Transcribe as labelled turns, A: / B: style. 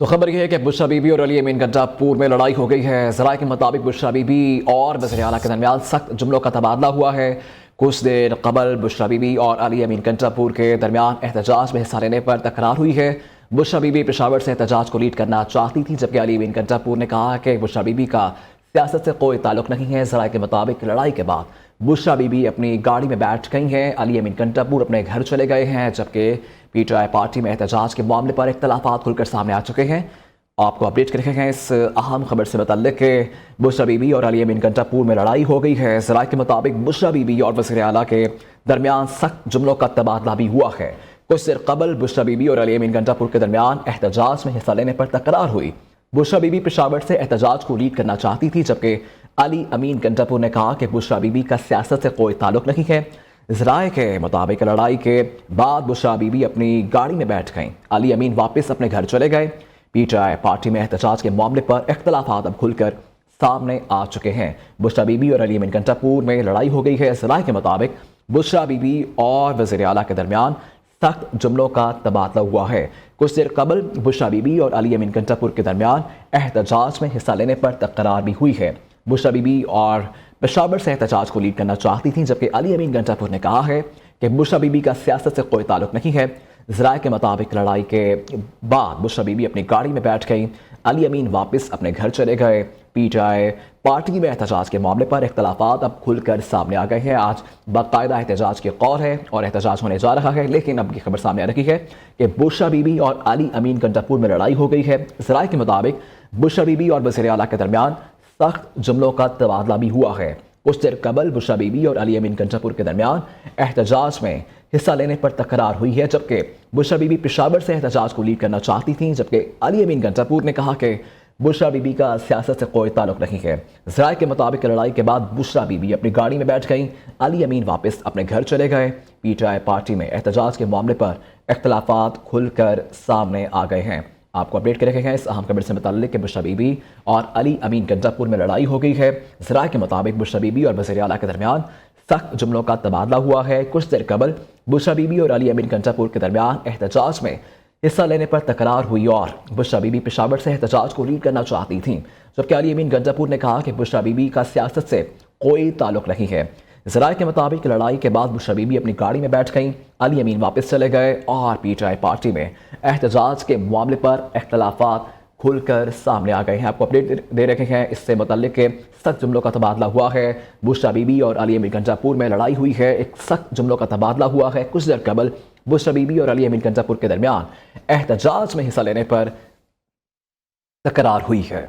A: تو خبر یہ ہے کہ بشرا بی بی اور علی امین گنڈاپور میں لڑائی ہو گئی ہے۔ ذرائع کے مطابق بشرا بی بی اور وزیر اعلیٰ کے درمیان سخت جملوں کا تبادلہ ہوا ہے۔ کچھ دیر قبل بشرا بی بی اور علی امین گنڈاپور کے درمیان احتجاج میں حصہ لینے پر تکرار ہوئی ہے۔ بشرا بی بی پشاور سے احتجاج کو لیڈ کرنا چاہتی تھی، جبکہ علی امین گنڈاپور نے کہا کہ بشرا بی بی کا سیاست سے کوئی تعلق نہیں ہے۔ ذرائع کے مطابق لڑائی کے بعد بشرا بی بی اپنی گاڑی میں بیٹھ گئی ہیں، علی امین گنڈاپور اپنے گھر چلے گئے ہیں، جبکہ پی ٹی آئی پارٹی میں احتجاج کے معاملے پر اختلافات کھل کر سامنے آ چکے ہیں۔ آپ کو اپڈیٹ کر رہے ہیں اس اہم خبر سے متعلق کہ بشرا بی بی اور علی امین گنڈاپور میں لڑائی ہو گئی ہے۔ ذرائع کے مطابق بشرا بی بی اور وزیر اعلیٰ کے درمیان سخت جملوں کا تبادلہ بھی ہوا ہے۔ کچھ دیر قبل بشرا بی بی اور علی امین گنڈاپور کے درمیان احتجاج میں حصہ لینے پر تکرار ہوئی۔ بشرا بی بی پشاور سے احتجاج کو لیڈ کرنا چاہتی تھی، جبکہ علی امین گنڈاپور نے کہا کہ بشرا بی بی کا سیاست سے کوئی تعلق نہیں ہے۔ ذرائع کے مطابق لڑائی کے بعد بشرا بی بی اپنی گاڑی میں بیٹھ گئیں، علی امین واپس اپنے گھر چلے گئے۔ پی ٹی آئی پارٹی میں احتجاج کے معاملے پر اختلافات اب کھل کر سامنے آ چکے ہیں۔ بشرا بی بی اور علی امین گنڈاپور میں لڑائی ہو گئی ہے۔ ذرائع کے مطابق بشرا بی بی اور وزیر اعلیٰ کے درمیان سخت جملوں کا تبادلہ ہوا ہے۔ کچھ دیر قبل بشرا بی بی اور علی امین گنڈاپور کے درمیان احتجاج میں حصہ لینے پر تکرار بھی ہوئی ہے۔ بشرا بی بی اور پشاور سے احتجاج کو لیڈ کرنا چاہتی تھیں، جبکہ علی امین گنڈاپور نے کہا ہے کہ بشرا بی بی کا سیاست سے کوئی تعلق نہیں ہے۔ ذرائع کے مطابق لڑائی کے بعد بشرا بی بی اپنی گاڑی میں بیٹھ گئی، علی امین واپس اپنے گھر چلے گئے۔ پی ٹی آئی پارٹی میں احتجاج کے معاملے پر اختلافات اب کھل کر سامنے آ گئے ہیں۔ آج باقاعدہ احتجاج کی قول ہے اور احتجاج ہونے جا رہا ہے، لیکن اب یہ خبر سامنے آ رہی ہے کہ بشرا بی بی اور علی امین گنڈاپور میں لڑائی ہو گئی ہے۔ ذرائع کے مطابق بشرا بی بی اور وزیر اعلیٰ کے درمیان سخت جملوں کا تبادلہ بھی ہوا ہے۔ کچھ دیر قبل بشرا بی بی اور علی امین گنڈاپور کے درمیان احتجاج میں حصہ لینے پر تکرار ہوئی ہے، جبکہ بشرا بی بی پشاور سے احتجاج کو لیڈ کرنا چاہتی تھیں، جبکہ علی امین گنڈاپور نے کہا کہ بشرا بی بی کا سیاست سے کوئی تعلق نہیں ہے۔ ذرائع کے مطابق لڑائی کے بعد بشرا بی بی اپنی گاڑی میں بیٹھ گئیں، علی امین واپس اپنے گھر چلے گئے۔ پی ٹی آئی پارٹی میں احتجاج کے معاملے پر اختلافات کھل کر سامنے آ گئے ہیں۔ آپ کو اپڈیٹ کر رہے ہیں اس اہم خبر سے متعلق کہ بشرا بی بی اور علی امین گنڈاپور میں لڑائی ہو گئی ہے۔ ذرائع کے مطابق بشرا بی بی اور وزیر اعلیٰ کے درمیان سخت جملوں کا تبادلہ ہوا ہے۔ کچھ دیر قبل بشرا بی بی اور علی امین گنڈاپور کے درمیان احتجاج میں حصہ لینے پر تکرار ہوئی اور بشرا بی بی پشاور سے احتجاج کو لیڈ کرنا چاہتی تھیں، جبکہ علی امین گنڈاپور نے کہا کہ بشرا بی بی کا سیاست سے کوئی تعلق نہیں ہے۔ ذرائع کے مطابق لڑائی کے بعد بشرا بی بی اپنی گاڑی میں بیٹھ گئیں، علی امین واپس چلے گئے اور پی ٹی آئی پارٹی میں احتجاج کے معاملے پر اختلافات کھل کر سامنے آ گئے ہیں۔ آپ کو اپڈیٹ دے رکھے ہیں اس سے متعلق کہ سخت جملوں کا تبادلہ ہوا ہے۔ بشرا بی بی اور علی امین گنڈاپور میں لڑائی ہوئی ہے، ایک سخت جملوں کا تبادلہ ہوا ہے۔ کچھ دیر قبل بشرا بی بی اور علی امین گنڈاپور کے درمیان احتجاج میں حصہ لینے پر تکرار ہوئی ہے۔